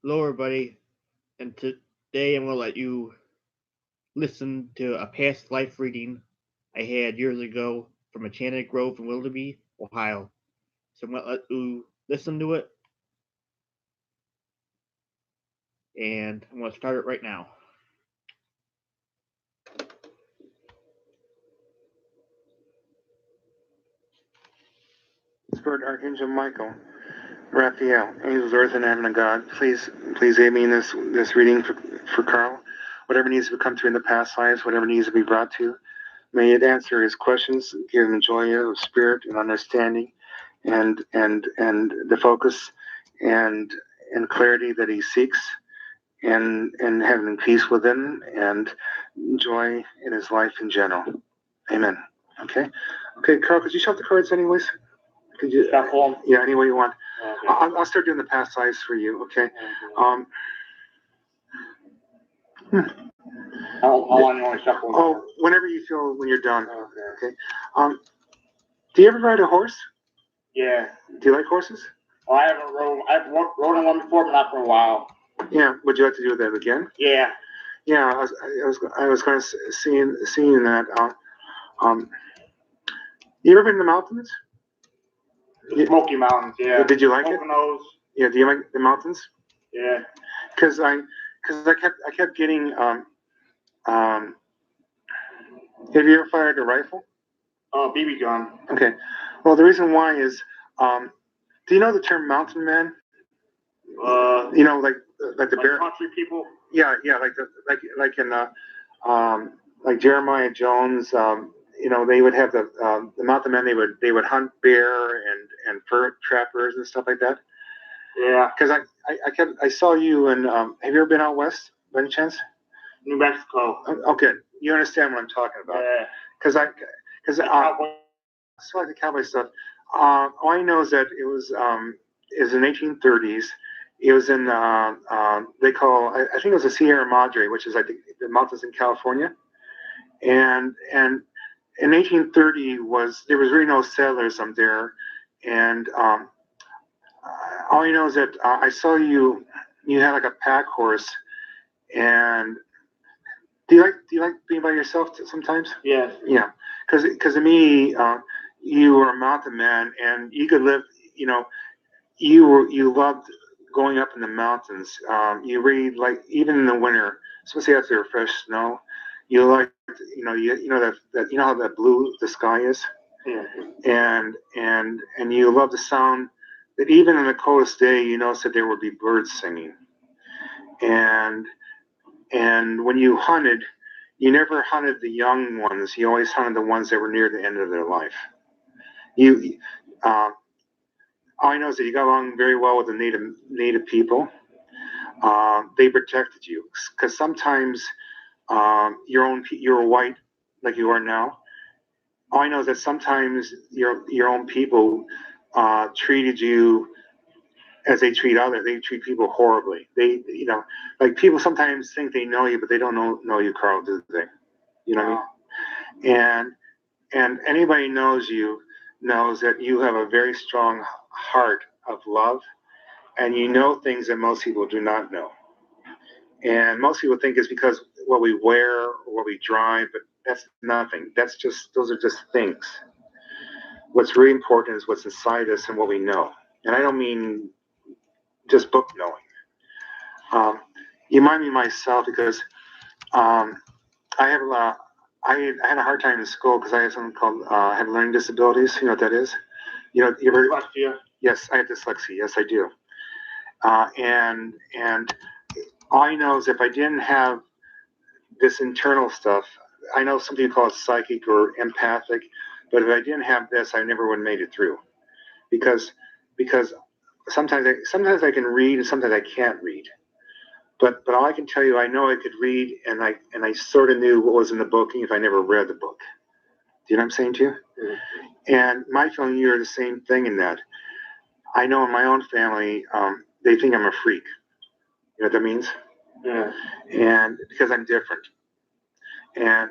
Hello, everybody, and today I'm going to let you listen to a past life reading I had years ago from Enchanted Grove in Willoughby, Ohio. So I'm going to let you listen to it, and I'm going to start it right now. Spirit Archangel Michael, Raphael, angels, earth, and heaven of God, please aid me in this reading for Carl. Whatever needs to come through in the past lives, whatever needs to be brought to, may it answer his questions, give him joy of spirit and understanding, and the focus and clarity that he seeks, and having peace within and joy in his life in general. Amen. Okay, Carl, could you shuffle the cards anyways? Could you shuffle them? Yeah, any way you want. Okay. I'll start doing the past lives for you. Okay. How long you want to shuffle? Oh, whenever you feel when you're done. Okay. Do you ever ride a horse? Yeah. Do you like horses? Oh, I haven't rode. I've rode on one before, but not for a while. Yeah. Would you like to do that again? Yeah. Yeah. I was going to seeing that. You ever been to the mountains? The Smoky Mountains, yeah. Did you like it? Yeah. Do you like the mountains? Yeah. Because I kept getting. Have you ever fired a rifle? Oh, BB gun. Okay. Well, the reason why is, do you know the term mountain man? Like the bear country people. Yeah, like in like Jeremiah Jones. They would have the mountain men. They would hunt bear and fur trappers and stuff like that. Yeah. Because I saw you and have you ever been out west by any chance? New Mexico. Okay, you understand what I'm talking about. Yeah. Because it's like the cowboy stuff. All I know is that it was in the 1830s. It was in they call I think it was the Sierra Madre, which is like the mountains in California. And in 1830 there was really no settlers up there, and all I know is that I saw you. You had like a pack horse, and do you like being by yourself sometimes? Yeah. Yeah, because to me, you were a mountain man, and you could live. You loved going up in the mountains. You really like even in the winter, especially after the fresh snow. You like that you know how that blue the sky is. Yeah. And you love the sound that even in the coldest day, you notice that there would be birds singing. And when you hunted, you never hunted the young ones. You always hunted the ones that were near the end of their life. You, all I know is that you got along very well with the native people. They protected you because sometimes you're white like you are now. All I know is that sometimes your own people treated you as they treat others. They treat people horribly. Like people sometimes think they know you, but they don't know you, Carl, do they? You know what I mean? And anybody knows you knows that you have a very strong heart of love, and you know things that most people do not know. And most people think it's because what we wear or what we drive, but that's nothing. Those are just things. What's really important is what's inside us and what we know. And I don't mean just book knowing. You remind me of myself because I have I had a hard time in school because I have something called I have learning disabilities. You know what that is? You ever? Dyslexia. Yes, I have dyslexia. Yes, I do. And all I know is if I didn't have this internal stuff, I know some people call it psychic or empathic, but if I didn't have this, I never would have made it through. Because sometimes I can read and sometimes I can't read. But all I can tell you, I know I could read, and I sort of knew what was in the book, even if I never read the book. Do you know what I'm saying to you? Mm-hmm. And my feeling, you're the same thing in that. I know in my own family, they think I'm a freak. You know what that means? Yeah. And because I'm different.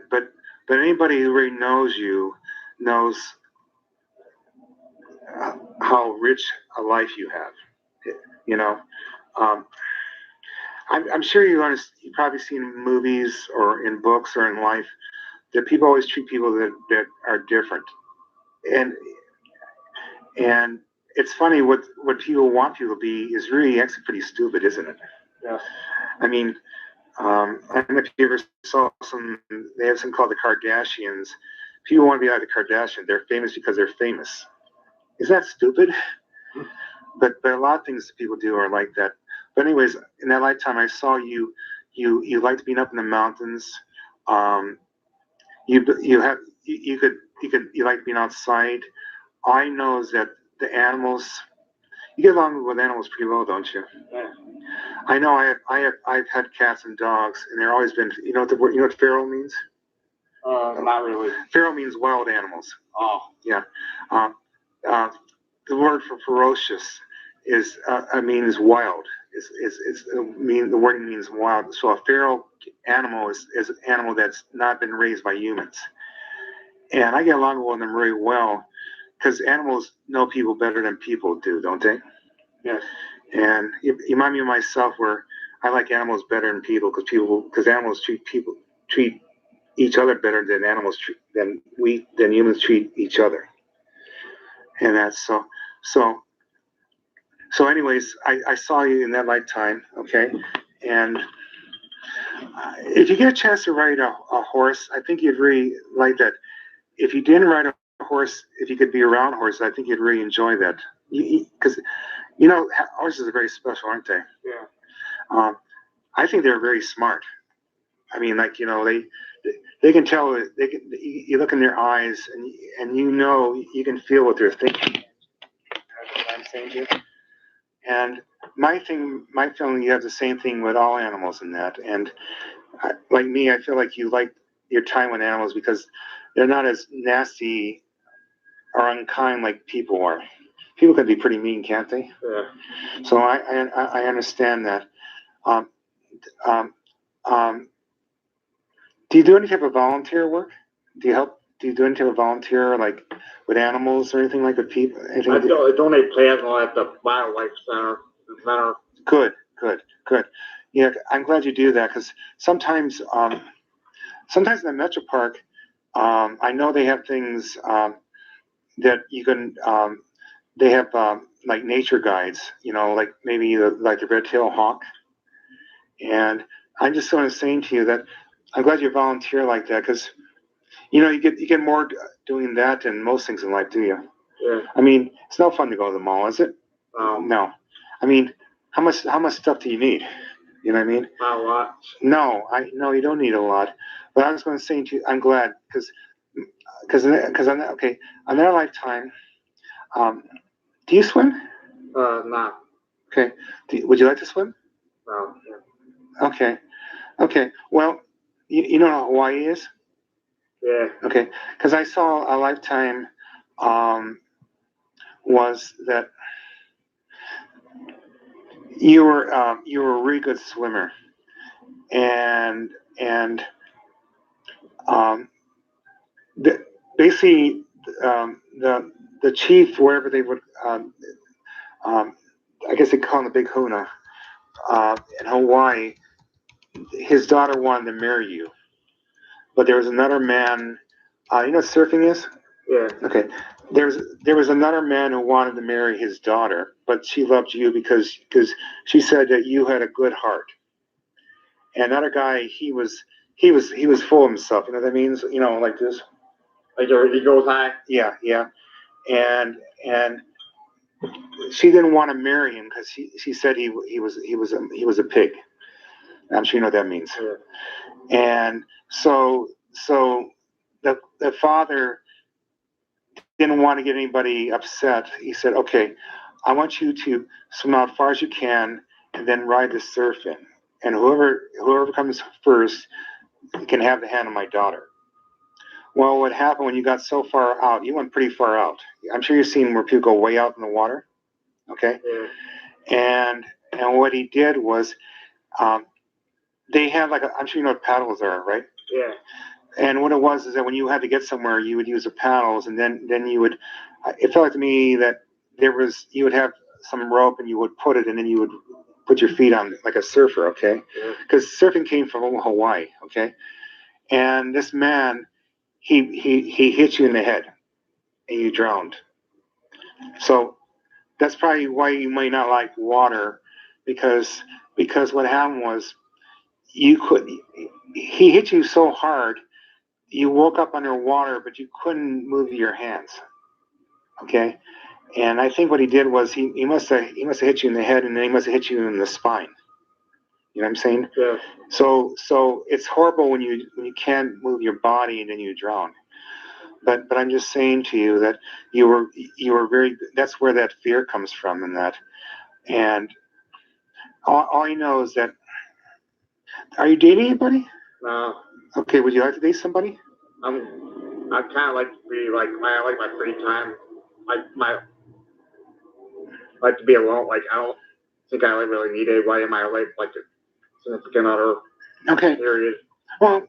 But anybody who really knows you knows how rich a life you have. You know. I'm sure you've probably seen in movies or in books or in life that people always treat people that are different, and and it's funny what people want people to be is really actually pretty stupid, isn't it? Yeah. I mean, I don't know if you ever saw they have something called the Kardashians. People want to be like the Kardashians. They're famous because they're famous. Is that stupid? But a lot of things that people do are like that. But anyways, in that lifetime, I saw you liked being up in the mountains. Um, you have you like being outside. All I know is that the animals you get along with animals pretty well, don't you? Yeah. I know I've had cats and dogs, and they're always been. You know what feral means? Not really. Feral means wild animals. Oh. Yeah. Um, uh, the word for ferocious is means wild. The word means wild. So a feral animal is an animal that's not been raised by humans. And I get along with them very well because animals know people better than people do, don't they? Yes. And you remind me of myself where I like animals better than because animals treat each other better than than humans treat each other. And that's so anyways, I saw you in that lifetime, okay? And if you get a chance to ride a horse, I think you'd really like that. If you didn't ride a horse, if you could be around horses, I think you'd really enjoy that. Because horses are very special, aren't they? Yeah. I think they're very smart. I mean, like they can tell. You look in their eyes, and you can feel what they're thinking. That's what I'm saying to you. And my feeling, you have the same thing with all animals in that. And like me, I feel like you like your time with animals because they're not as nasty or unkind like people are. People can be pretty mean, can't they? Yeah. So I understand that. Um, um, um, do you do any type of volunteer work? Do you help? Do you do any type of volunteer like with animals or anything like with people? I donate plasma at the wildlife center. Good, good, good. Yeah, I'm glad you do that because sometimes, sometimes in the Metro Park, I know they have things that you can. They have like nature guides, like maybe like the red-tailed hawk. And I'm just sort of saying to you that I'm glad you volunteer like that because you get more doing that than most things in life, do you? Yeah. I mean, it's no fun to go to the mall, is it? No. I mean, how much stuff do you need? You know what I mean? Not a lot. No, you don't need a lot. But I was going to say to you, I'm glad because okay, on their lifetime, do you swim? No. Okay. Would you like to swim? No. Okay. Okay. Well, you know what Hawaii is? Yeah. Okay. Because I saw a lifetime was that you were a really good swimmer, and um, basically the chief wherever they would um, I guess they call him the Big Huna in Hawaii. His daughter wanted to marry you, but there was another man. You know what surfing is? Yeah. Okay. There was another man who wanted to marry his daughter, but she loved you because she said that you had a good heart. And another guy, he was full of himself. You know what that means? Like this. Like your ego's high. Yeah, yeah. And she didn't want to marry him because she said he was a pig. I'm sure you know what that means. Yeah. And so the father didn't want to get anybody upset. He said, "Okay, I want you to swim out as far as you can, and then ride the surf in. And whoever comes first can have the hand of my daughter." Well, what happened when you got so far out? You went pretty far out. I'm sure you've seen where people go way out in the water. Okay, Yeah. and what he did was, they had I'm sure you know what paddles are, right? Yeah. And what it was is that when you had to get somewhere, you would use the paddles, and then you would. It felt like to me that you would have some rope, and you would put it, and then put your feet on like a surfer, okay? Because surfing came from Hawaii, okay? And this man, he hit you in the head, and you drowned. So that's probably why you might not like water, because what happened was you could he hit you so hard you woke up underwater, but you couldn't move your hands. Okay, and I think what he did was he must have hit you in the head, and then he must have hit you in the spine. You know what I'm saying? Yeah. So it's horrible when you can't move your body and then you drown. But I'm just saying to you that you were very. That's where that fear comes from, and that. And all I know is that. Are you dating anybody? No. Okay, would you like to date somebody? I kind of like to be like I like my free time. My like to be alone. Like I don't think I really need anybody in my life, like a significant other. Okay. Period. Well,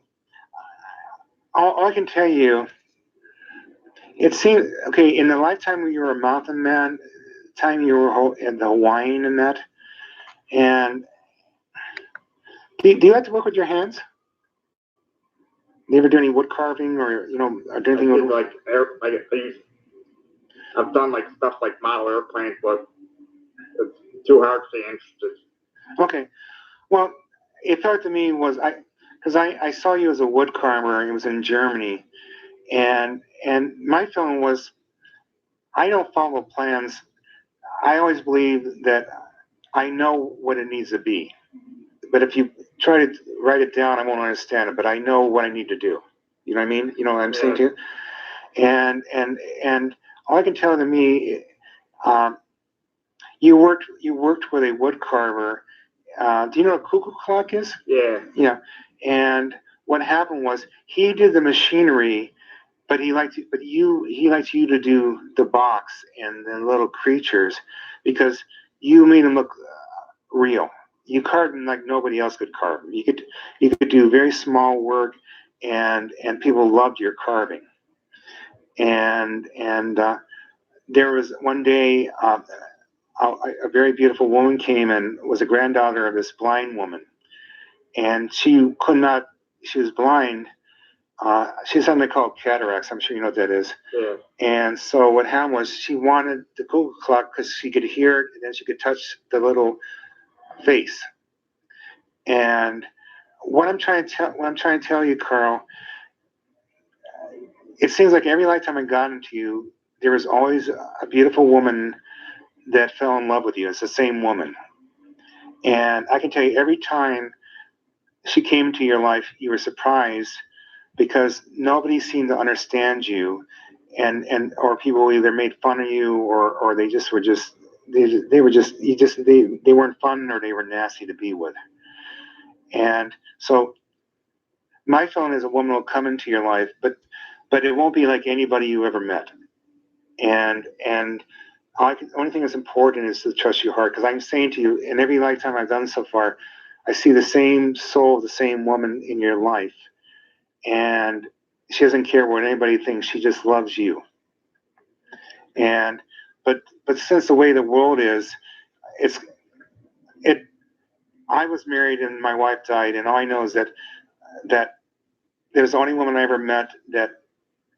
all I can tell you, it seems okay. In the lifetime when you were a mountain man, time you were in the Hawaiian and that, and do you like to work with your hands? Do you ever do any wood carving or or do anything? I've done like stuff like model airplanes, but it's too hard to stay interested. Okay. Well, it felt to me was because I saw you as a wood carver. It was in Germany, and my feeling was I don't follow plans. I always believe that I know what it needs to be, but if you try to write it down, I won't understand it. But I know what I need to do. You know what I mean? You know what I'm saying to you? And all I can tell to me, um, you worked with a wood carver. Do you know what a cuckoo clock is? Yeah. Yeah. And what happened was he did the machinery, but he liked you to do the box and the little creatures because you made them look real. You carved them like nobody else could carve them. You could do very small work, and people loved your carving. And there was one day a very beautiful woman came and was a granddaughter of this blind woman, and she could not. She was blind. She has something called cataracts. I'm sure you know what that is. Yeah. And so what happened was she wanted the cuckoo clock because she could hear it and then she could touch the little face. And what I'm trying to tell you, Carl, it seems like every lifetime I got into you, there was always a beautiful woman that fell in love with you. It's the same woman. And I can tell you, every time she came into your life, you were surprised because nobody seemed to understand you, and or people either made fun of you or they just were just they were just they weren't fun or they were nasty to be with. And so my feeling is a woman will come into your life, but it won't be like anybody you ever met. And only thing that's important is to trust your heart. Because I'm saying to you, in every lifetime I've done so far, I see the same soul, the same woman in your life, and she doesn't care what anybody thinks. She just loves you. And but since the way the world is, it's it. I was married and my wife died, and all I know is that there's the only woman I ever met that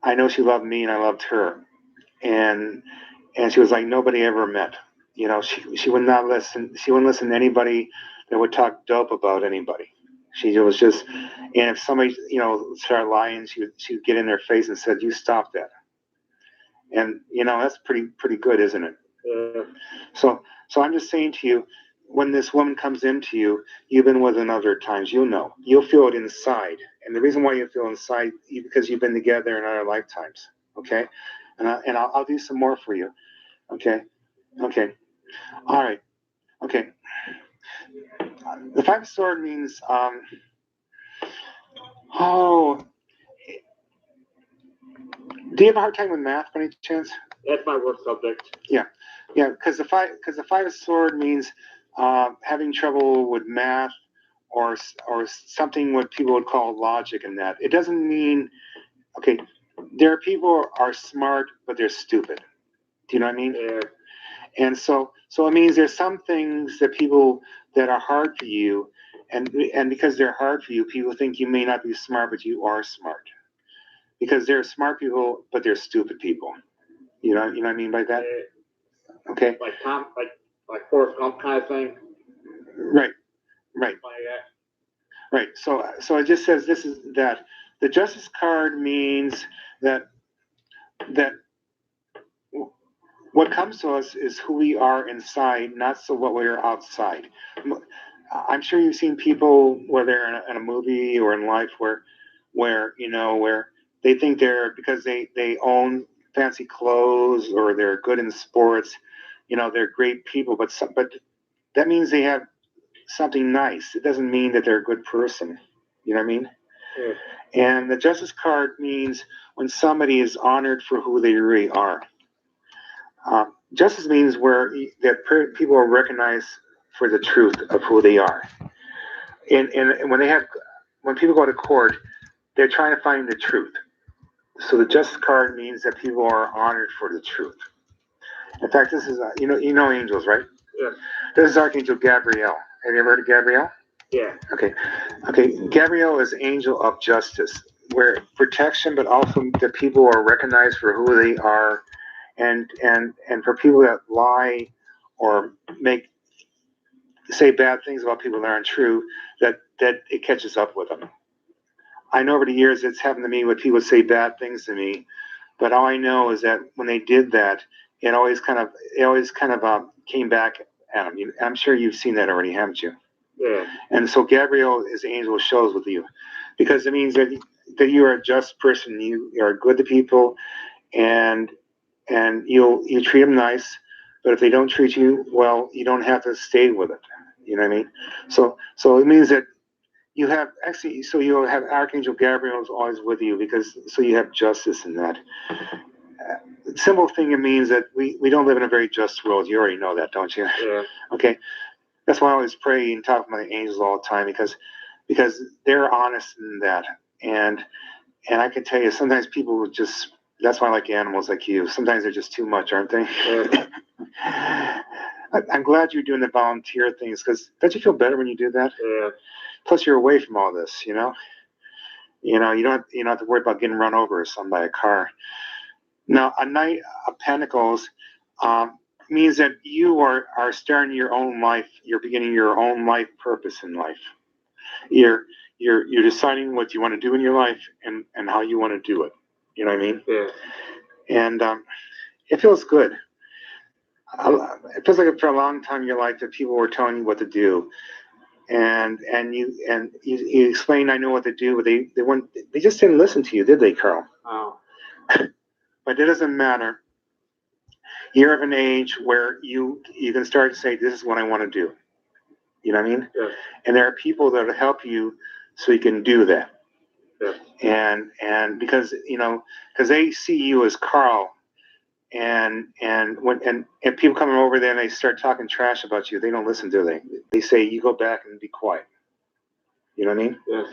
I know she loved me and I loved her, and she was like nobody ever met. She would not listen. She wouldn't listen to anybody that would talk dope about anybody. She was just, and if somebody started lying, she would get in their face and said, "You stop that." And that's pretty good, isn't it? Yeah. So I'm just saying to you, when this woman comes into you, you've been with her other times. You'll feel it inside, and the reason why you feel inside because you've been together in other lifetimes. Okay, and I'll do some more for you. Okay, all right. Okay. The five of sword means oh. Do you have a hard time with math by any chance? That's my worst subject. Yeah, because the five of sword means having trouble with math or something what people would call logic in that. It doesn't mean okay. There are people who are smart but they're stupid. Do you know what I mean? Yeah. And so it means there's some things that people that are hard for you, and because they're hard for you, people think you may not be smart, but you are smart. Because there are smart people, but they're stupid people. You know what I mean by that? Okay. Like Tom, like Forrest Gump kind of thing. Right. Right. Like that. Right. So it just says this is that the justice card means that that what comes to us is who we are inside, not so what we are outside. I'm sure you've seen people, whether in a movie or in life, where where they think they're because they own fancy clothes or they're good in sports, they're great people, but that means they have something nice. It doesn't mean that they're a good person. You know what I mean? Yeah. And the justice card means when somebody is honored for who they really are. Justice means that people are recognized for the truth of who they are. And when people go to court, they're trying to find the truth. So the justice card means that people are honored for the truth. In fact, this is you know angels, right? Yeah. This is Archangel Gabriel. Have you ever heard of Gabriel? Yeah. Okay. Gabriel is angel of justice, where protection, but also that people are recognized for who they are, and for people that lie or say bad things about people that aren't true, that it catches up with them. I know over the years it's happened to me when people say bad things to me, but all I know is that when they did that, it always kind of came back at them. I'm sure you've seen that already, haven't you? Yeah. And so Gabriel is angel shows with you, because it means that you are a just person. You are good to people, and you treat them nice. But if they don't treat you well, you don't have to stay with it. You know what I mean? So it means that you have actually. So you have Archangel Gabriel is always with you, because so you have justice in that. Simple thing, it means that we don't live in a very just world. You already know that, don't you? Yeah. Okay. That's why I always pray and talk about the angels all the time, because they're honest in that. And I can tell you, sometimes people would just. That's why I like animals like you. Sometimes they're just too much, aren't they? Yeah. I'm glad you're doing the volunteer things, because don't you feel better when you do that? Yeah. Plus, you're away from all this. You don't have to worry about getting run over or something by a car. Now, a Knight of Pentacles means that you are starting your own life. You're beginning your own life purpose in life. You're deciding what you want to do in your life and how you want to do it. You know what I mean? Yeah. And it feels good. It feels like for a long time in your life that people were telling you what to do, and you explained, I know what to do, but they just didn't listen to you, did they, Carl? Oh. But it doesn't matter. You're of an age where you can start to say, this is what I want to do. You know what I mean? Yeah. And there are people that will help you so you can do that. Yeah. And because they see you as Carl, and people coming over there and they start talking trash about you, they don't listen, do they? They say, you go back and be quiet. You know what I mean? Yeah.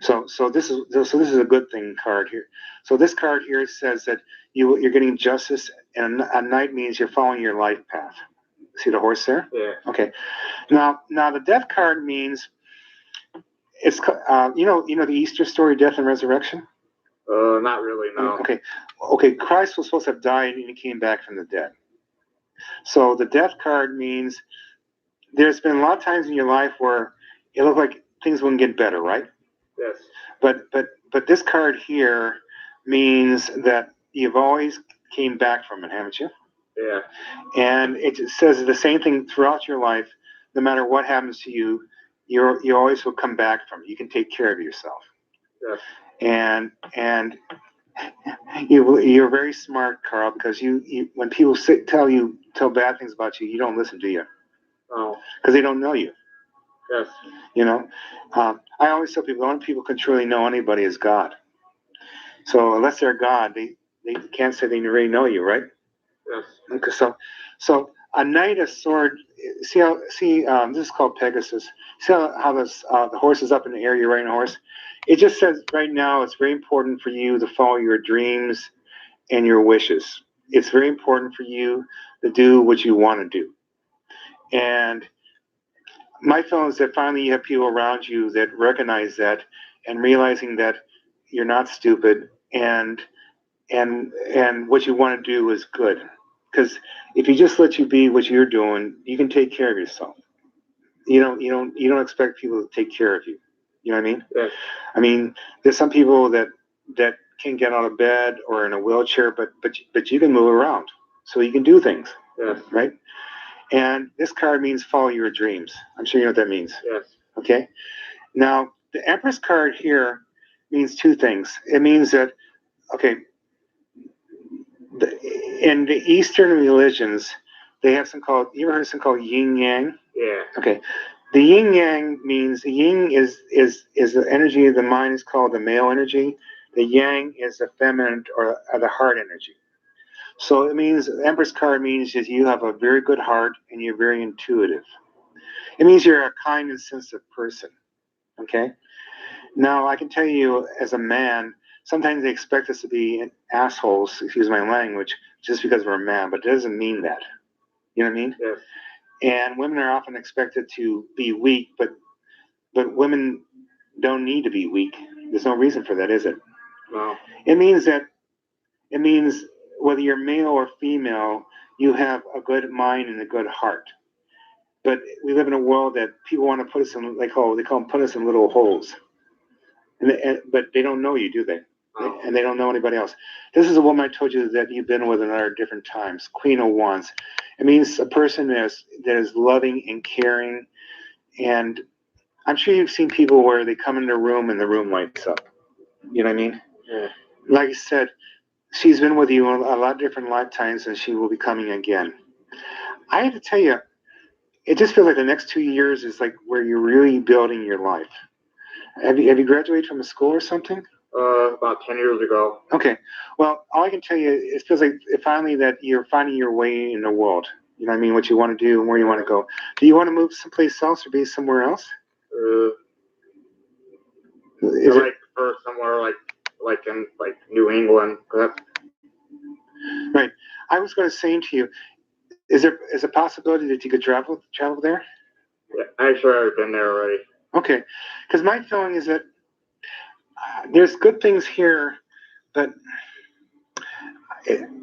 So this is a good thing card here. So this card here says that you're getting justice, and a knight means you're following your life path. See the horse there? Yeah. Okay. Now the death card means it's you know the Easter story, death and resurrection. Not really, no. Okay. Christ was supposed to have died and he came back from the dead. So the death card means there's been a lot of times in your life where it looked like things wouldn't get better, right? Yes. But this card here means that you've always came back from it, haven't you? Yeah. And it says the same thing throughout your life. No matter what happens to you, you always will come back from it. You can take care of yourself. Yes. And you're very smart, Carl, because you when people tell bad things about you, you don't listen, do you? Oh. Because they don't know you. Yes. I always tell people the only people can truly know anybody is God. So unless they're God, they can't say they really know you, right? Yes. Okay, so a knight of sword. See this is called Pegasus. See how the horse is up in the air. You're riding a horse. It just says right now it's very important for you to follow your dreams and your wishes. It's very important for you to do what you want to do. And my feeling is that finally you have people around you that recognize that and realizing that you're not stupid and what you want to do is good. Because if you just let you be what you're doing, you can take care of yourself. You don't expect people to take care of you. You know what I mean? Yeah. I mean, there's some people that can't get out of bed or in a wheelchair, but you can move around, so you can do things. Yes. Right? And this card means follow your dreams. I'm sure you know what that means. Yes. Okay. Now the Empress card here means two things. It means that okay, in the Eastern religions, they have something called. You ever heard of something called Yin Yang? Yeah. Okay. The yin yang means the yin is the energy of the mind is called the male energy. The yang is the feminine or the heart energy. So it means the Empress card means that you have a very good heart and you're very intuitive. It means you're a kind and sensitive person. Okay. Now I can tell you as a man, sometimes they expect us to be assholes, excuse my language, just because we're a man, but it doesn't mean that. You know what I mean? Yes. And women are often expected to be weak, but women don't need to be weak. There's no reason for that, is it? No. It means whether you're male or female, you have a good mind and a good heart. But we live in a world that people want to put us in, they call them put us in little holes. But they don't know you, do they? No. And they don't know anybody else. This is a woman I told you that you've been with in other different times, Queen of Wands. It means a person that is loving and caring. And I'm sure you've seen people where they come in their room and the room lights up. You know what I mean? Yeah. Like I said, she's been with you a lot of different lifetimes and she will be coming again. I have to tell you, it just feels like the next 2 years is like where you're really building your life. Have you graduated from a school or something? About 10 years ago. Okay. Well, all I can tell you, it feels like finally that you're finding your way in the world. You know what I mean? What you want to do and where you want to go. Do you want to move someplace else or be somewhere else? Is it for somewhere like in New England? Right. I was going to say to you, is a possibility that you could travel there? Yeah, actually, I've been there already. Okay. Because my feeling is that there's good things here, but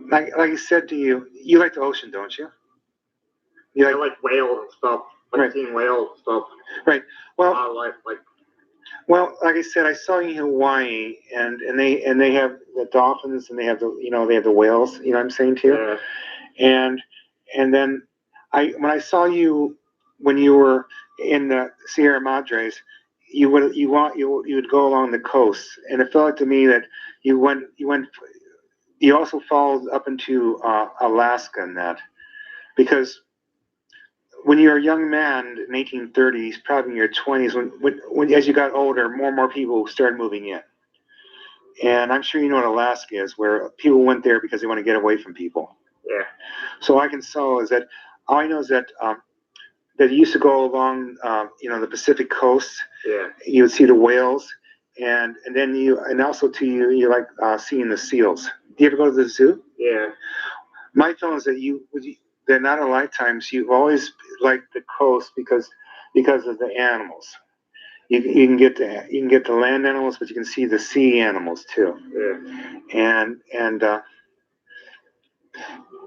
like I said to you, you like the ocean, don't you? I like whales and stuff. Right. Seeing whales and stuff. Right. Well, like I said, I saw you in Hawaii, and they have the dolphins, and they have the whales. You know what I'm saying to you? Yeah. And then when I saw you when you were in the Sierra Madres, you would go along the coast, and it felt like to me that you also followed up into Alaska in that, because when you're a young man in 1830s, probably in your 20s, when as you got older, more and more people started moving in. And I'm sure you know what Alaska is, where people went there because they want to get away from people. Yeah. So I can tell is that all I know is that that you used to go along, the Pacific coast. Yeah. You would see the whales, and then also you like seeing the seals. Do you ever go to the zoo? Yeah. My feeling is that that not in lifetimes you've always liked the coast because of the animals. You can get the land animals, but you can see the sea animals too. Yeah. And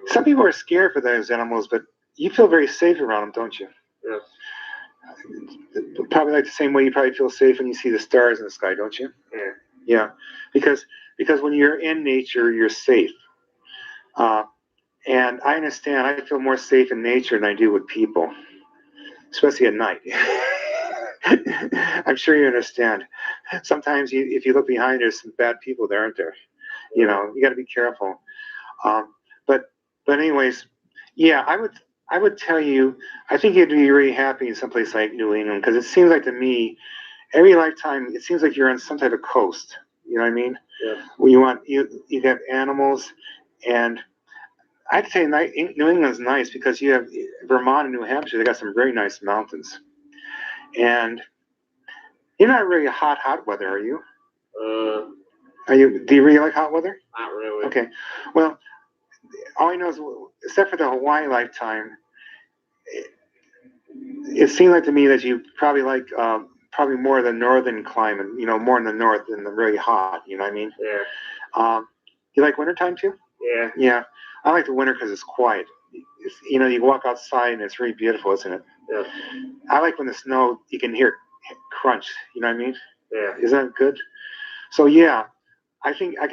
some people are scared for those animals, but you feel very safe around them, don't you? Yes. Probably like the same way you probably feel safe when you see the stars in the sky, don't you? Yeah. Yeah, because when you're in nature, you're safe. And I understand. I feel more safe in nature than I do with people, especially at night. I'm sure you understand. Sometimes if you look behind, there's some bad people there, aren't there? You got to be careful. But anyways, yeah, I would tell you, I think you'd be really happy in someplace like New England, because it seems like to me, every lifetime, it seems like you're on some type of coast. You know what I mean? Yeah. Where you have animals, and I'd say New England's nice because you have Vermont and New Hampshire. They got some very nice mountains, and you're not really hot weather, are you? Are you? Do you really like hot weather? Not really. Okay. Well, all I know is, except for the Hawaii lifetime, it seemed like to me that you probably like probably more of the northern climate, more in the north than the really hot. You know what I mean? Yeah. You like wintertime too? Yeah. Yeah, I like the winter because it's quiet. You walk outside and it's really beautiful, isn't it? Yeah. I like when the snow, you can hear it crunch. You know what I mean? Yeah. Isn't that good? So yeah, I think I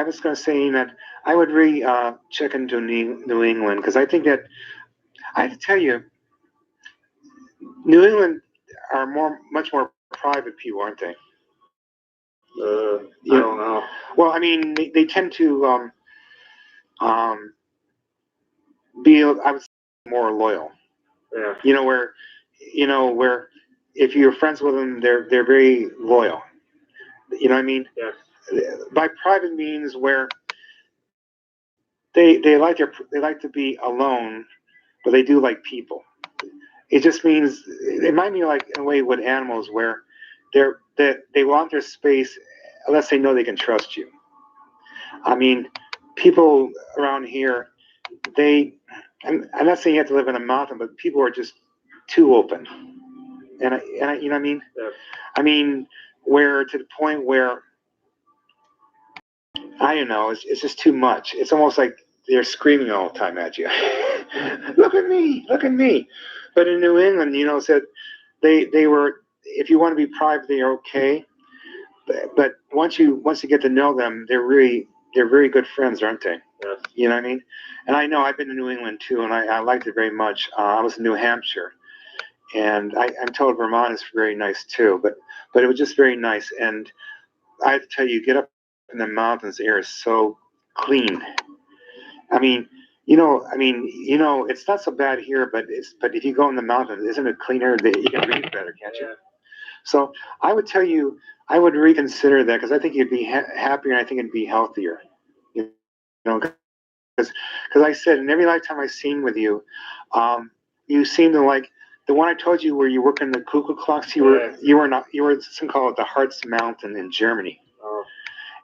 was going to say that I would really check into New England because I think that I have to tell you, New England are much more private people, aren't they? I don't know. Well, I mean, they tend to um, be, I would say, more loyal. Yeah. Where if you're friends with them, they're very loyal. You know what I mean? Yes. By private means where they like to be alone, but they do like people. It just means it might be like in a way with animals where they want their space unless they know they can trust you. I mean, people around here, I'm not saying you have to live in a mountain, but people are just too open. You know what I mean? Yes. I mean, where to the point where I don't know, it's just too much. It's almost like they're screaming all the time at you. Look at me, look at me. But in New England, said they were. If you want to be private, they're okay. But once you get to know them, they're very good friends, aren't they? Yes. You know what I mean? And I know I've been to New England too, and I liked it very much. I was in New Hampshire, and I'm told Vermont is very nice too. But it was just very nice, and I have to tell you, get up in the mountains, the air is so clean. I mean, it's not so bad here, but if you go in the mountains, isn't it cleaner? You can breathe better, can't you? Yeah. So I would tell you, I would reconsider that because I think you'd be happier, and I think it'd be healthier. You know, because I said in every lifetime I've seen with you, you seem to like the one I told you where you work in the Cuckoo clocks. You were some call it the Harz Mountain in Germany. Oh.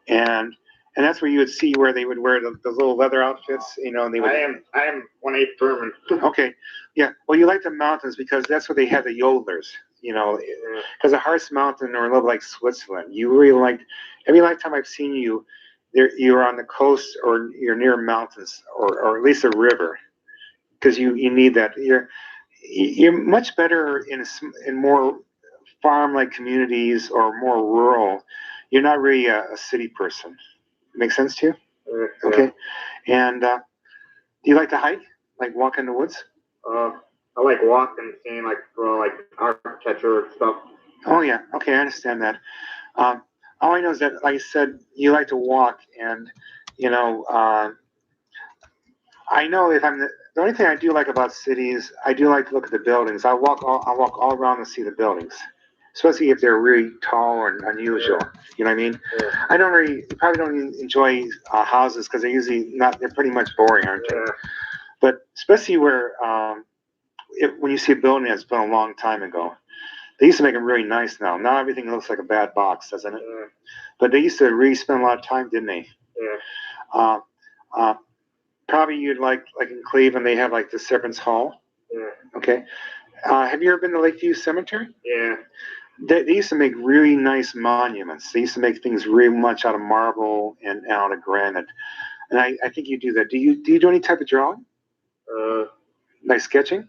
And that's where you would see where they would wear the little leather outfits, and they would. I am 1/8 German. Okay, yeah. Well, you like the mountains because that's where they had the yodelers, because the Harz Mountain or a little like Switzerland. You really liked every lifetime I've seen you. You're on the coast or you're near mountains or at least a river, because you need that. You're much better in more farm-like communities or more rural. You're not really a city person. Make sense to you? Yeah. Okay. And do you like to hike? Like walk in the woods? I like walking, seeing like architecture and stuff. Oh yeah. Okay, I understand that. All I know is that, like I said, you like to walk, and I know if the only thing I do like about cities, I do like to look at the buildings. I walk all around to see the buildings, especially if they're really tall and unusual. Yeah. You know what I mean? Yeah. I don't really, you probably don't even enjoy houses because they're usually not. They're pretty much boring, aren't they? Yeah. But especially where when you see a building that's built a long time ago, they used to make them really nice. Now everything looks like a bad box, doesn't it? Yeah. But they used to really spend a lot of time, didn't they? Yeah. Uh, uh, Probably you'd like in Cleveland, they have like the Serpent's Hall. Yeah. Okay. Have you ever been to Lakeview Cemetery? Yeah. They used to make really nice monuments. They used to make things really much out of marble and out of granite. And I think you do that. Do you do any type of drawing? Like sketching?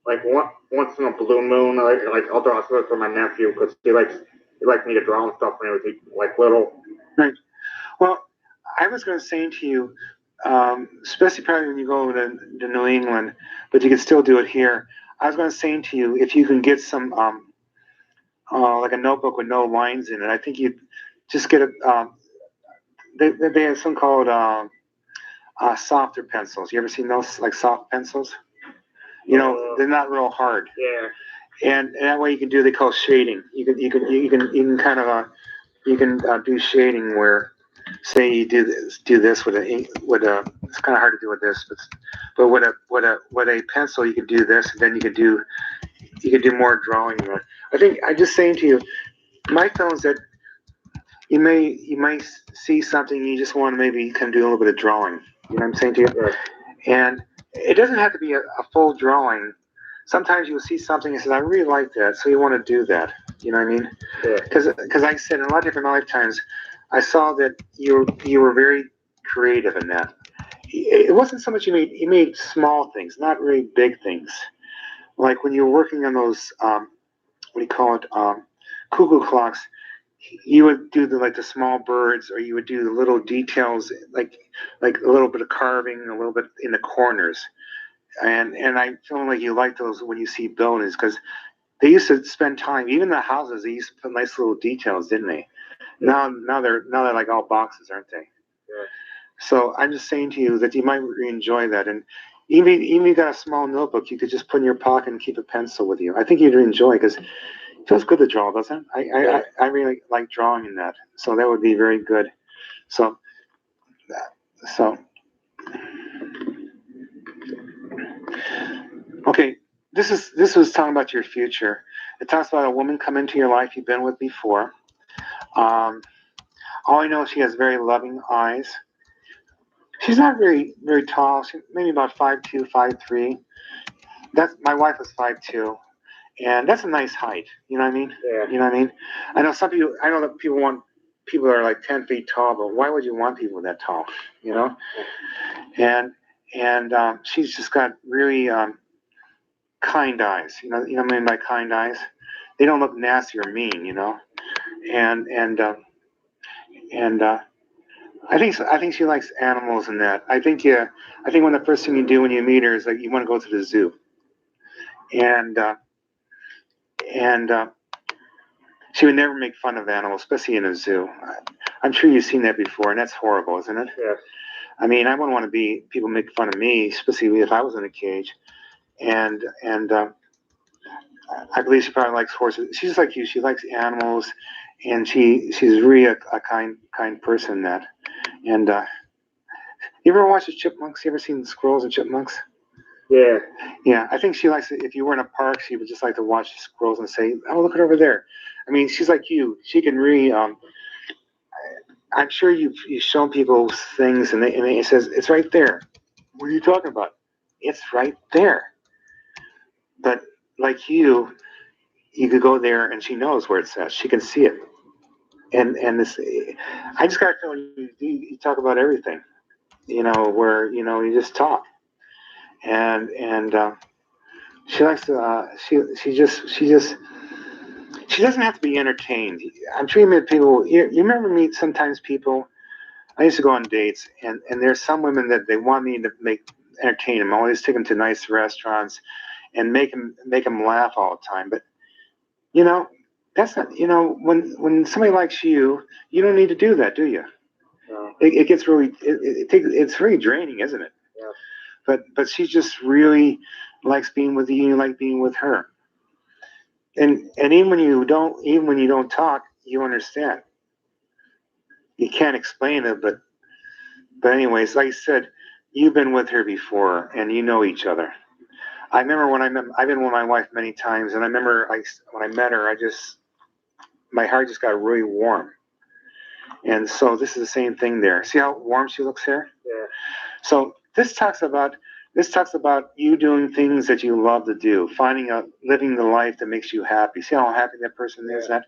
Like once in a blue moon, I'll draw stuff for my nephew because he likes me to draw and stuff when he was like little. Right. Well, I was going to say to you, especially probably when you go to New England, but you can still do it here. I was going to say to you, if you can get some like a notebook with no lines in it, I think you'd just get a. They have some called softer pencils. You ever seen those, like soft pencils? They're not real hard. Yeah. And that way you can do, they call shading. You can kind of do shading where, say you do this with it's kind of hard to do with this, but with a pencil you can do this, and then you can do more drawing. I think I'm just saying to you, my film is that you may see something, you just want to maybe kind of do a little bit of drawing. You know what I'm saying to you? Yeah. And it doesn't have to be a full drawing. Sometimes you'll see something and say, I really like that, so you want to do that. You know what I mean? Yeah. Because like I said, in a lot of different lifetimes, I saw that you were very creative in that. It wasn't so much you made small things, not really big things. Like when you were working on those, what do you call it, cuckoo clocks, you would do the like the small birds, or you would do the little details, like a little bit of carving, a little bit in the corners. And I feel like you like those when you see buildings, because they used to spend time, even the houses. They used to put nice little details, didn't they? Now they're like all boxes, aren't they? Yeah. So I'm just saying to you that you might really enjoy that, and even if you got a small notebook, you could just put in your pocket and keep a pencil with you. I think you'd enjoy it, because it feels good to draw, doesn't it? I really like drawing in that, so that would be very good. So so okay, this was talking about your future. It talks about a woman come into your life you've been with before. Um, all I know is she has very loving eyes. She's not very tall. She's maybe about 5'2", 5'3". That's my wife was 5'2", and that's a nice height. You know what I mean? Yeah. You know what I mean? I know some people. I know that people are like 10 feet tall, but why would you want people that tall? You know? And she's just got really kind eyes. You know what I mean by kind eyes? They don't look nasty or mean. You know? And and uh, and I think she likes animals and that. I think one of the first thing you do when you meet her is like you want to go to the zoo. And and she would never make fun of animals, especially in a zoo. I'm sure you've seen that before, and that's horrible, isn't it? Yeah. I mean, I wouldn't want to be people make fun of me, especially if I was in a cage. And I believe she probably likes horses. She's just like you. She likes animals, and she's really a kind person. That and you ever watch the chipmunks? You ever seen squirrels and chipmunks? Yeah. Yeah, I think she likes it. If you were in a park, she would just like to watch the squirrels and say, "Oh, look at over there." I mean, she's like you. She can really. I'm sure you've shown people things, and it says it's right there. What are you talking about? It's right there. But like you could go there, and she knows where it says. She can see it. And this, I just got to feel you talk about everything. You know, where you just talk, and she likes to. She doesn't have to be entertained. I'm sure you met people. You remember me sometimes people. I used to go on dates, and there's some women that they want me to entertain them. I always take them to nice restaurants and make them laugh all the time. But you know, that's not. When somebody likes you, you don't need to do that, do you? No. It gets really it's very draining, isn't it? Yeah. But she just really likes being with you. And you like being with her. And even when you don't talk, you understand. You can't explain it, but anyways, like I said, you've been with her before, and you know each other. I remember I've been with my wife many times, and I remember when I met her, my heart just got really warm. And so this is the same thing there. See how warm she looks here? Yeah. So this talks about you doing things that you love to do, living the life that makes you happy. See how happy that person is. That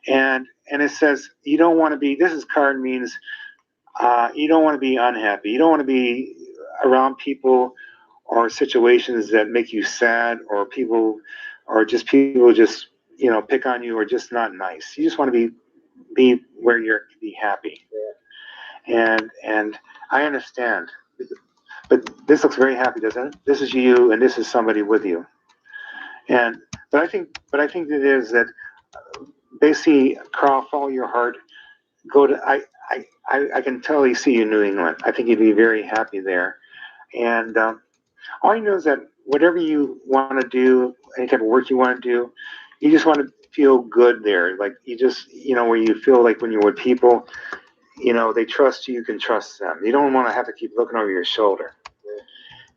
and it says you don't want to be. This is card means you don't want to be unhappy. You don't want to be around people or situations that make you sad, or just people just pick on you, or just not nice. You just want to be where you're be happy. And I understand, but this looks very happy, doesn't it? This is you, and this is somebody with you. And but I think it is that basically, Carl, follow your heart. Go to I can totally see you in New England. I think you'd be very happy there. And all you know is that whatever you want to do, any type of work you want to do, you just want to feel good there. Like you just, where you feel like when you're with people, they trust you, you can trust them. You don't want to have to keep looking over your shoulder.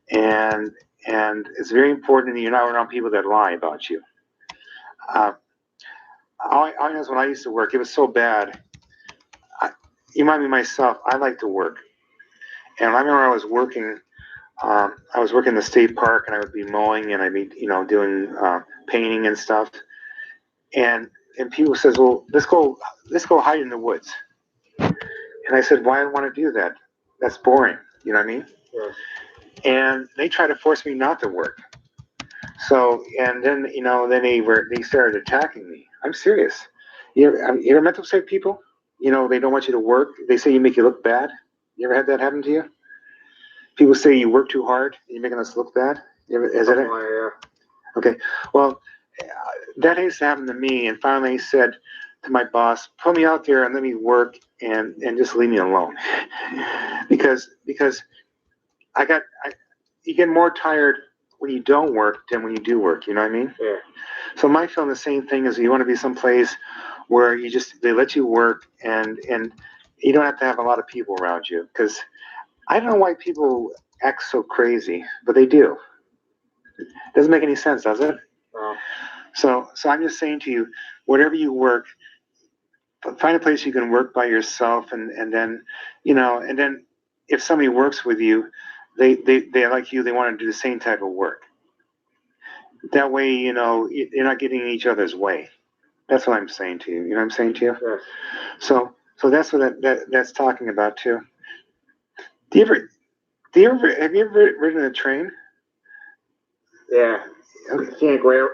And it's very important that you're not around people that lie about you. Uh, I know is when I used to work, it was so bad. I, you might be myself. I like to work, And I remember I was working. I was working in the state park, and I would be mowing, and I'd be, doing painting and stuff. And people says, well, let's go hide in the woods. And I said, why do I want to do that? That's boring. You know what I mean? Yeah. And they tried to force me not to work. So, and then, then they started attacking me. I'm serious. You ever met those type of people? They don't want you to work. They say you make you look bad. You ever had that happen to you? People say you work too hard and you're making us look bad. Is it? Yeah. Okay. Well, that used to happen to me, and finally he said to my boss, "Put me out there and let me work, and just leave me alone," because you get more tired when you don't work than when you do work. You know what I mean? Yeah. So my feeling the same thing is you want to be someplace where they let you work, and you don't have to have a lot of people around you, because I don't know why people act so crazy, but they do. It doesn't make any sense, does it? No. So I'm just saying to you, whatever you work, find a place you can work by yourself, and then, and then if somebody works with you, they like you, they want to do the same type of work. That way, you're not getting in each other's way. That's what I'm saying to you. You know what I'm saying to you? Yeah. So that's what that's talking about too. Have you ever ridden a train? Yeah. Okay. Scenic Rail,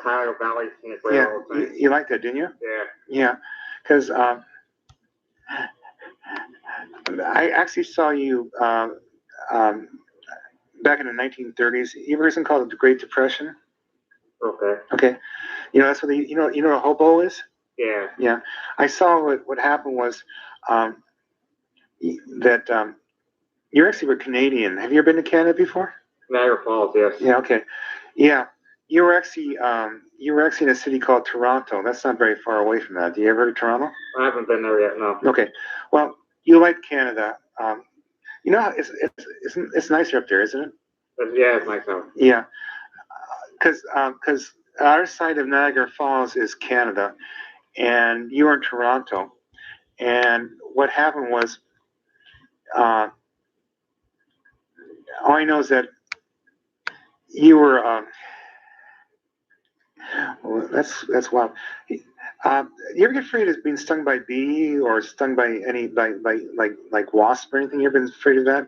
Tyler Valley Scenic Rail. Yeah, you liked that, didn't you? Yeah. Yeah, because I actually saw you back in the 1930s. You ever heard something called the Great Depression? Okay. Okay. That's what what a hobo is? Yeah. Yeah. I saw what happened was that you actually were Canadian. Have you ever been to Canada before? Niagara Falls, yes. Yeah, okay. Yeah. You were actually in a city called Toronto. That's not very far away from that. Do you ever go to Toronto? I haven't been there yet, no. Okay. Well, you like Canada. It's nicer up there, isn't it? Yeah, it's nice out. Yeah. Because our side of Niagara Falls is Canada, and you were in Toronto. And what happened was, all I know is that you were. Well, that's wild. You ever get afraid of being stung by bee or stung by any like wasp or anything? You ever been afraid of that?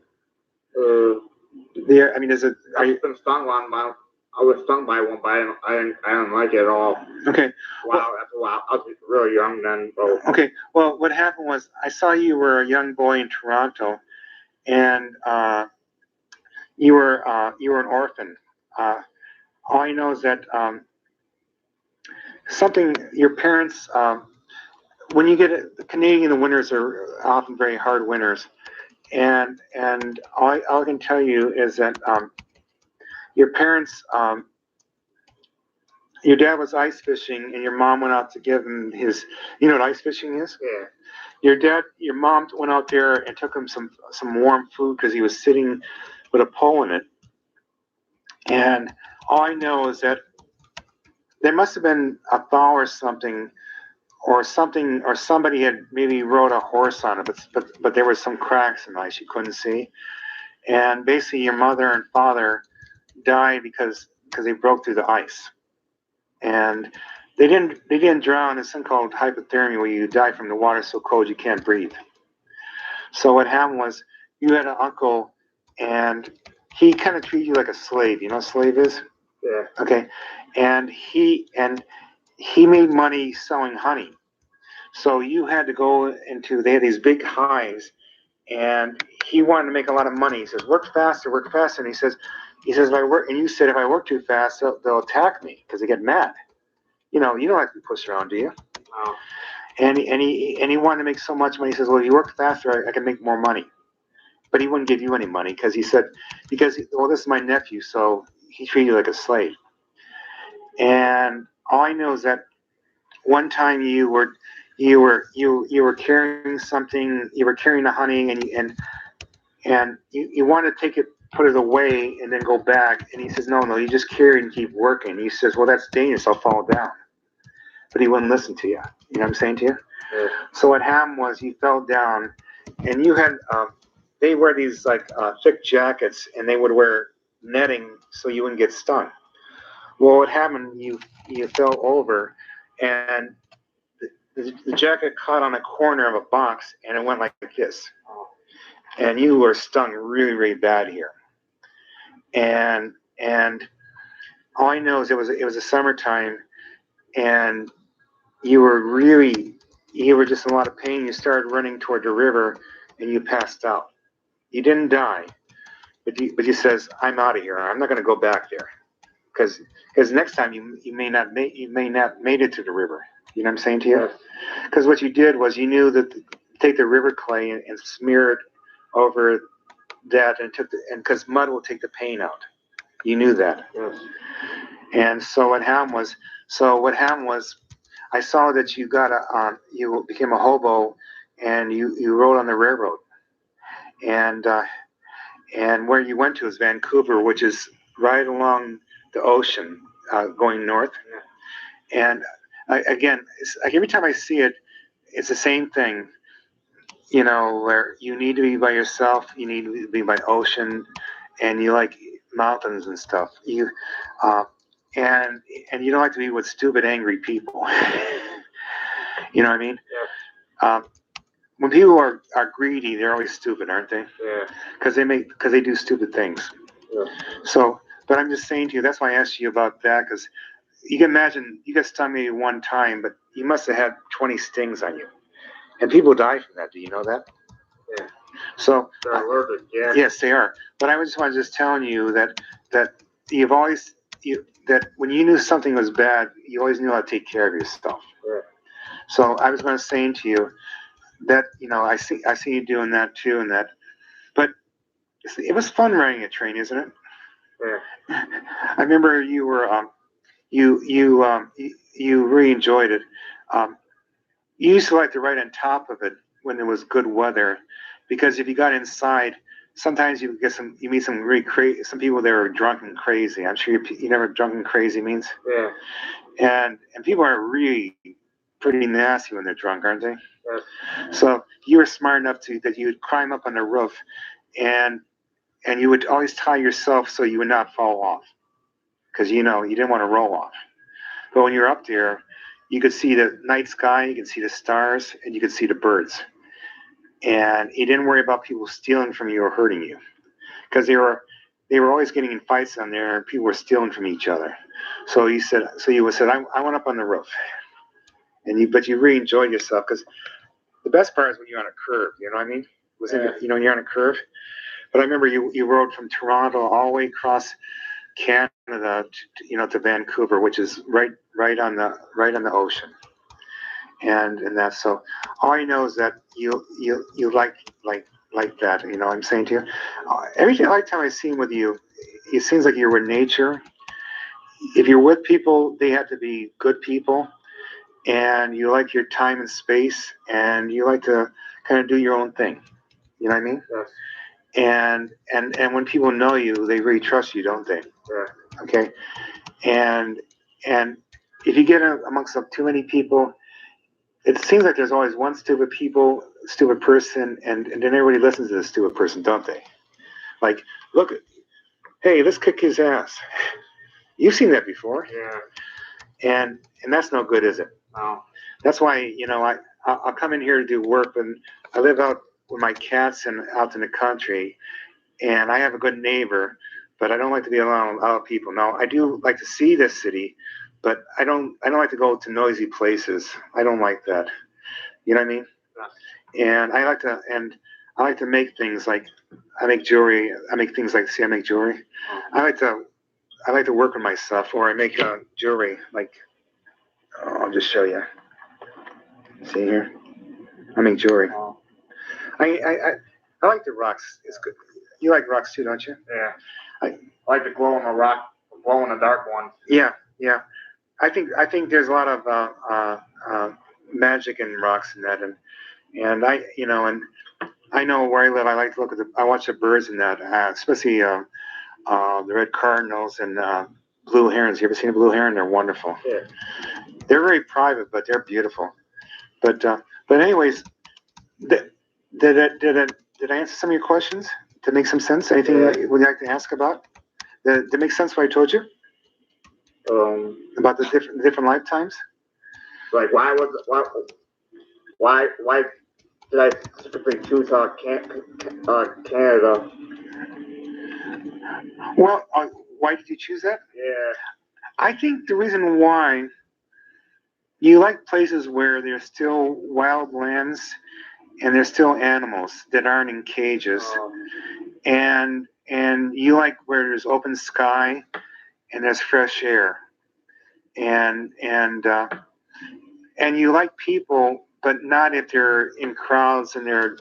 Yeah, I mean, is it? I've been stung one. I was stung by one, but I didn't like it at all. Okay. Wow, that's a while. I was really young then. So. Okay. Well, what happened was I saw you were a young boy in Toronto, and you were an orphan. All I know is that something your parents. When you get Canadian, the winters are often very hard winters, and all I can tell you is that your parents, your dad was ice fishing, and your mom went out to give him his. You know what ice fishing is? Yeah. Your mom went out there and took him some warm food because he was sitting with a pole in it. And all I know is that there must have been a thaw or something, or somebody had maybe rode a horse on it, but there was some cracks in the ice you couldn't see. And basically, your mother and father died because they broke through the ice, and they didn't drown. It's something called hypothermia, where you die from the water so cold you can't breathe. So what happened was you had an uncle, and he kind of treated you like a slave. You know what a slave is? Yeah. Okay. And he made money selling honey. So you had to go into, they had these big hives, and he wanted to make a lot of money. He says, work faster, work faster. And he says, if I work, and you said, if I work too fast, they'll attack me because they get mad. You don't like to be pushed around, do you? No. And he wanted to make so much money. He says, well, if you work faster, I can make more money. But he wouldn't give you any money because he said, this is my nephew, so he treated you like a slave. And all I know is that one time you were carrying something, you were carrying the honey, and you wanted to take it, put it away, and then go back. And he says, no, you just carry it and keep working. He says, well, that's dangerous. I'll fall down. But he wouldn't listen to you. You know what I'm saying to you? Yeah. So what happened was he fell down, and you had they wear these like thick jackets, and they would wear netting so you wouldn't get stung. Well, what happened? You fell over, and the jacket caught on a corner of a box, and it went like this, and you were stung really, really bad here. And all I know is it was a summertime, and you were just in a lot of pain. You started running toward the river, and you passed out. You didn't die, but you says, I'm out of here. I'm not going to go back there, because next time you may not made it to the river. You know what I'm saying to you? Because what you did was you knew that take the river clay and smear it over that, and because mud will take the pain out. You knew that. Yes. And so what happened was I saw that you became a hobo, and you rode on the railroad, and where you went to is Vancouver, which is right along the ocean, going north. And again, it's, like every time I see it, it's the same thing. You know, where you need to be by yourself, you need to be by ocean, and you like mountains and stuff. Uh, and you don't like to be with stupid, angry people. You know what I mean? Yeah. When people are greedy, they're always stupid, aren't they? Yeah. Because they do stupid things. Yeah. So, but I'm just saying to you, that's why I asked you about that, because you can imagine you got stung maybe one time, but you must have had 20 stings on you, and people die from that. Do you know that? Yeah. So They're allergic. Yeah. yes, they are. But I just want to telling you that you've always that when you knew something was bad, you always knew how to take care of yourself. Yeah. So I was going to say to you that I see you doing that too, and that. But it was fun riding a train, isn't it? Yeah. I remember you were you really enjoyed it. You used to like to ride on top of it when there was good weather, because if you got inside, sometimes you meet some really crazy, some people that are drunk and crazy. I'm sure you know what drunk and crazy means. Yeah. And people are really pretty nasty when they're drunk, aren't they? Yeah. So you were smart enough that you would climb up on the roof, and you would always tie yourself so you would not fall off, because you didn't want to roll off. But when you're up there, you could see the night sky, you could see the stars, and you could see the birds. And you didn't worry about people stealing from you or hurting you, because they were always getting in fights on there, and people were stealing from each other. So you would say, I went up on the roof, but you really enjoyed yourself, because the best part is when you're on a curve. You know what I mean? When you're on a curve. But I remember you rode from Toronto all the way across Canada to Vancouver, which is right on the ocean, and that. So all I know is that you like that. I'm saying to you, every time I see with you, it seems like you're with nature. If you're with people, they have to be good people, and you like your time and space, and you like to kind of do your own thing. You know what I mean? Yes. And when people know you, they really trust you, don't they? Yeah. Okay. And if you get amongst too many people, it seems like there's always one stupid person, and then everybody listens to the stupid person, don't they? Like, look, hey, let's kick his ass. You've seen that before. Yeah. And that's no good, is it? No. That's why I'll come in here to do work, and I live out with my cats and out in the country, and I have a good neighbor, but I don't like to be around a lot of people. Now, I do like to see this city, but I don't like to go to noisy places. I don't like that. You know what I mean? Yeah. And I like to make things like I make jewelry. I make things like I make jewelry. I like to work on myself, or I make jewelry. Like, I'll just show you. See here, I make jewelry. Oh. I like the rocks. It's good. You like rocks too, don't you? Yeah. I like the glow in the dark one. Yeah, yeah. I think there's a lot of magic in rocks and that, and I know where I live. I like to I watch the birds and that, especially the red cardinals and blue herons. You ever seen a blue heron? They're wonderful. Yeah. They're very private, but they're beautiful. But anyways, did I answer some of your questions? Did it make some sense? Anything that you would like to ask about? Did it make sense what I told you about the different lifetimes? Like why did I specifically choose Canada? Well, why did you choose that? Yeah. I think the reason why you like places where there's still wild lands and there's still animals that aren't in cages, and you like where there's open sky and there's fresh air, and you like people, but not if they're in crowds and they're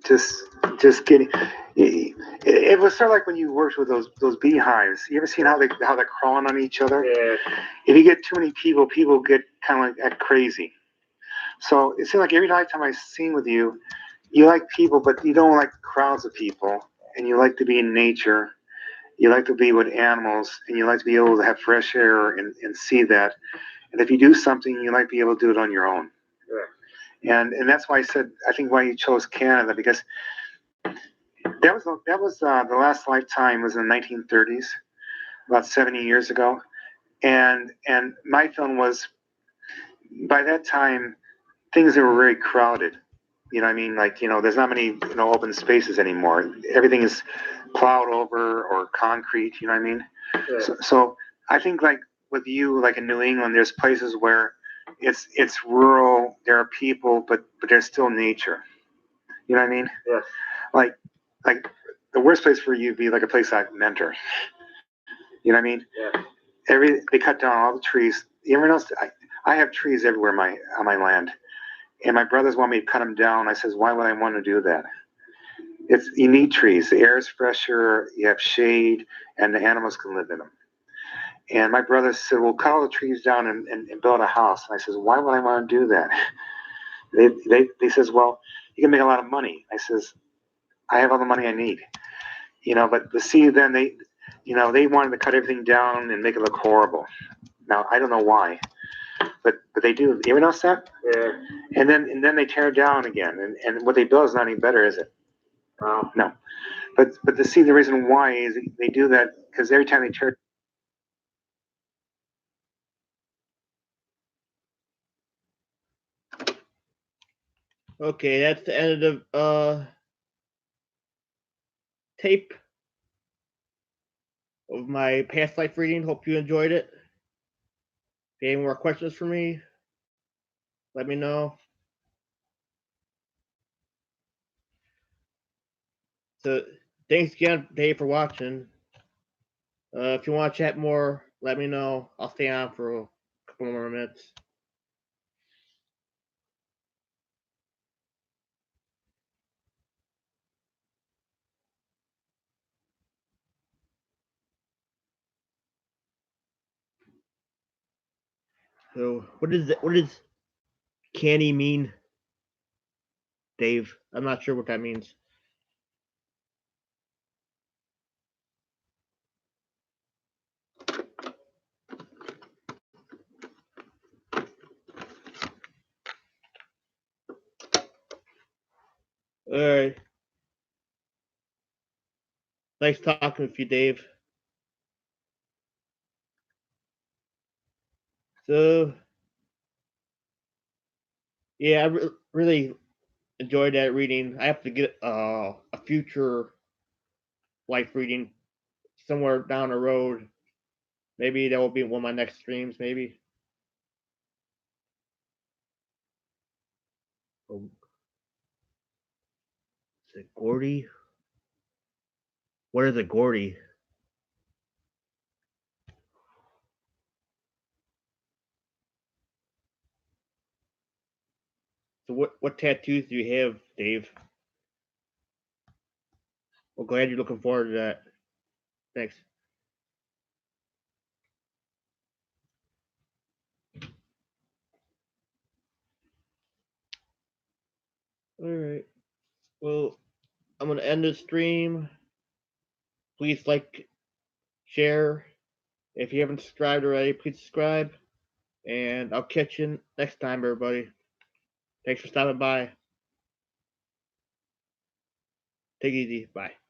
just getting. It was sort of like when you worked with those beehives. You ever seen how they're crawling on each other? Yeah. If you get too many people get kind of like crazy. So it seems like every lifetime I've seen with you, you like people, but you don't like crowds of people, and you like to be in nature. You like to be with animals, and you like to be able to have fresh air and see that. And if you do something, you like to be able to do it on your own. Yeah. And that's why I said I think why you chose Canada, because that was the last lifetime was in the 1930s, about 70 years ago, and my film was by that time things that were very crowded. You know what I mean? Like, there's not many, open spaces anymore. Everything is plowed over or concrete, you know what I mean? Yeah. So I think like with you, like in New England, there's places where it's rural, there are people, but there's still nature. You know what I mean? Yes. Like the worst place for you would be like a place like Mentor. You know what I mean? Yeah. They cut down all the trees. You ever notice? I have trees everywhere on my land. And my brothers want me to cut them down. I says, why would I want to do that? You need trees. The air is fresher. You have shade, and the animals can live in them. And my brother said, well, cut all the trees down and build a house. And I says, why would I want to do that? They says, well, you can make a lot of money. I says, I have all the money I need. But see, then they wanted to cut everything down and make it look horrible. Now I don't know why, but they do. You ever notice that? Yeah. And then they tear it down again, and what they build is not any better, is it? No. But to see the reason why is they do that because every time they tear. Okay, that's the end of the tape of my past life reading. Hope you enjoyed it. If you have any more questions for me, let me know. So thanks again, Dave, for watching. If you want to chat more, let me know. I'll stay on for a couple more minutes. So what does canny mean, Dave? I'm not sure what that means. All right. Nice talking with you, Dave. So, yeah, I really enjoyed that reading. I have to get a future life reading somewhere down the road. Maybe that will be one of my next streams, maybe. Oh, is it Gordy? What is it, Gordy? So what tattoos do you have, Dave? Well, glad you're looking forward to that. Thanks. All right. Well, I'm gonna end the stream. Please like, share. If you haven't subscribed already, please subscribe. And I'll catch you next time, everybody. Thanks for stopping by. Take it easy. Bye.